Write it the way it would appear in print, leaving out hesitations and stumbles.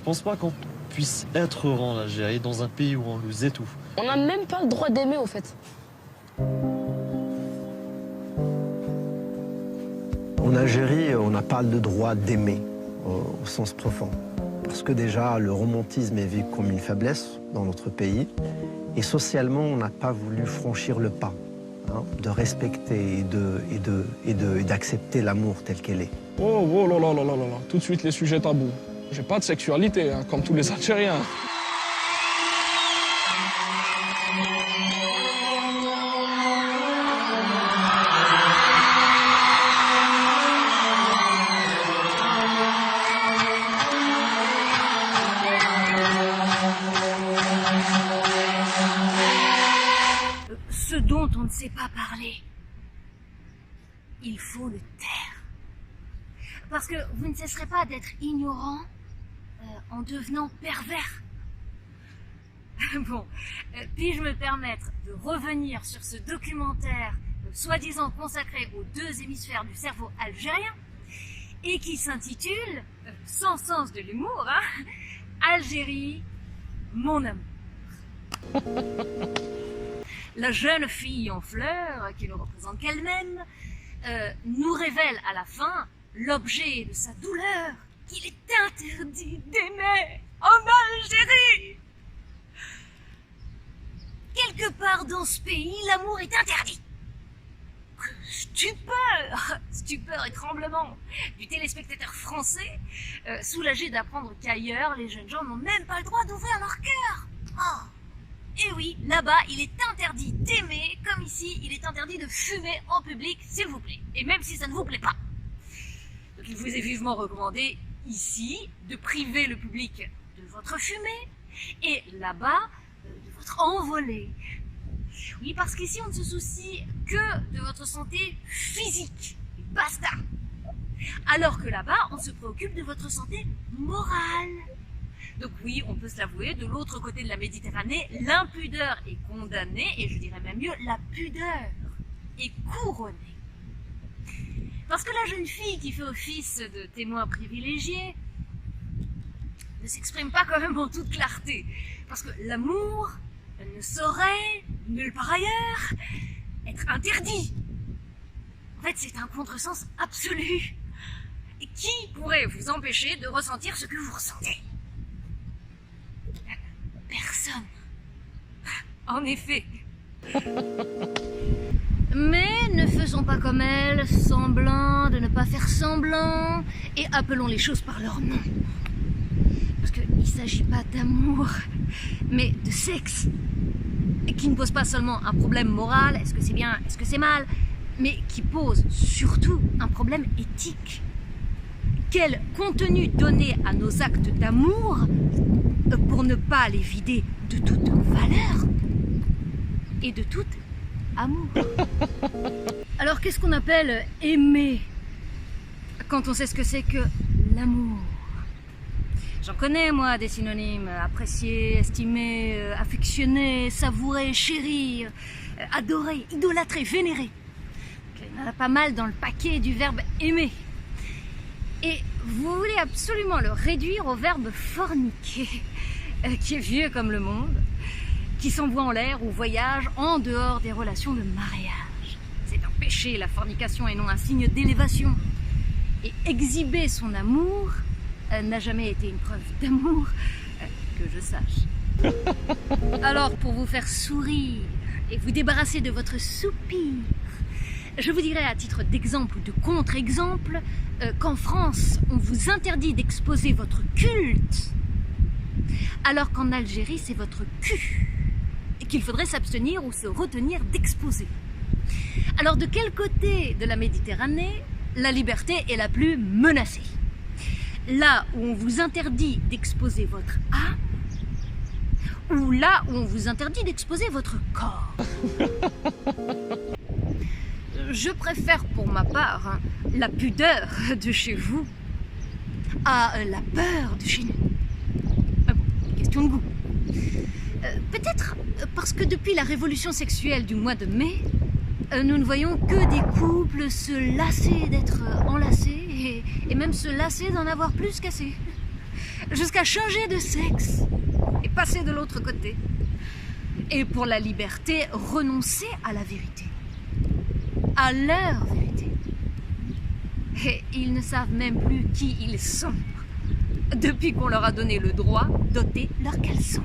Je pense pas qu'on puisse être heureux en Algérie, dans un pays où on nous étouffe. On n'a même pas le droit d'aimer, au fait. En Algérie, on n'a pas le droit d'aimer, au sens profond. Parce que déjà, le romantisme est vu comme une faiblesse dans notre pays. Et socialement, on n'a pas voulu franchir le pas, hein, de respecter et d'accepter l'amour tel qu'elle est. Oh là là là là là là, tout de suite les sujets tabous. J'ai pas de sexualité, hein, comme tous les Algériens. Ce dont on ne sait pas parler, il faut le taire. Parce que vous ne cesserez pas d'être ignorant en devenant pervers. Bon, puis-je me permettre de revenir sur ce documentaire soi-disant consacré aux deux hémisphères du cerveau algérien et qui s'intitule, sans sens de l'humour, hein, Algérie, mon amour. La jeune fille en fleurs, qui ne représente qu'elle-même, nous révèle à la fin l'objet de sa douleur, qu'il est interdit d'aimer en Algérie. Quelque part dans ce pays, l'amour est interdit. Stupeur et tremblement du téléspectateur français, soulagé d'apprendre qu'ailleurs, les jeunes gens n'ont même pas le droit d'ouvrir leur cœur. Oh. Et oui, là-bas, il est interdit d'aimer, comme ici, il est interdit de fumer en public, s'il vous plaît. Et même si ça ne vous plaît pas. Donc il vous est vivement recommandé, ici, de priver le public de votre fumée, et là-bas, de votre envolée. Oui, parce qu'ici, on ne se soucie que de votre santé physique. Et basta. Alors que là-bas, on se préoccupe de votre santé morale. Donc oui, on peut se l'avouer, de l'autre côté de la Méditerranée, l'impudeur est condamnée, et je dirais même mieux, la pudeur est couronnée. Parce que la jeune fille qui fait office de témoin privilégié ne s'exprime pas quand même en toute clarté. Parce que l'amour ne saurait, nulle part ailleurs, être interdit. En fait, c'est un contresens absolu. Et qui pourrait vous empêcher de ressentir ce que vous ressentez ? Personne. En effet. Mais ne faisons pas comme elle, semblant de ne pas faire semblant, et appelons les choses par leur nom. Parce qu'il ne s'agit pas d'amour, mais de sexe. Et qui ne pose pas seulement un problème moral, est-ce que c'est bien, est-ce que c'est mal, mais qui pose surtout un problème éthique. Quel contenu donner à nos actes d'amour pour ne pas les vider de toute valeur et de tout amour. Alors qu'est-ce qu'on appelle aimer quand on sait ce que c'est que l'amour? J'en connais moi des synonymes: apprécier, estimer, affectionner, savourer, chérir, adorer, idolâtrer, vénérer. Il y en a pas mal dans le paquet du verbe aimer. Et vous voulez absolument le réduire au verbe forniquer, qui est vieux comme le monde, qui s'envoie en l'air ou voyage en dehors des relations de mariage. C'est un péché, la fornication, et non un signe d'élévation. Et exhiber son amour n'a jamais été une preuve d'amour, que je sache. Alors, pour vous faire sourire et vous débarrasser de votre soupir, je vous dirais à titre d'exemple ou de contre-exemple qu'en France, on vous interdit d'exposer votre culte, alors qu'en Algérie, c'est votre cul, et qu'il faudrait s'abstenir ou se retenir d'exposer. Alors de quel côté de la Méditerranée la liberté est la plus menacée? Là où on vous interdit d'exposer votre âme, ou là où on vous interdit d'exposer votre corps? Je préfère pour ma part la pudeur de chez vous à la peur de chez nous. Bon, question de goût. Peut-être parce que depuis la révolution sexuelle du mois de mai, nous ne voyons que des couples se lasser d'être enlacés et même se lasser d'en avoir plus qu'assez. jusqu'à changer de sexe et passer de l'autre côté. Et pour la liberté, renoncer à la vérité, à leur vérité. Et ils ne savent même plus qui ils sont, depuis qu'on leur a donné le droit d'ôter leurs caleçons.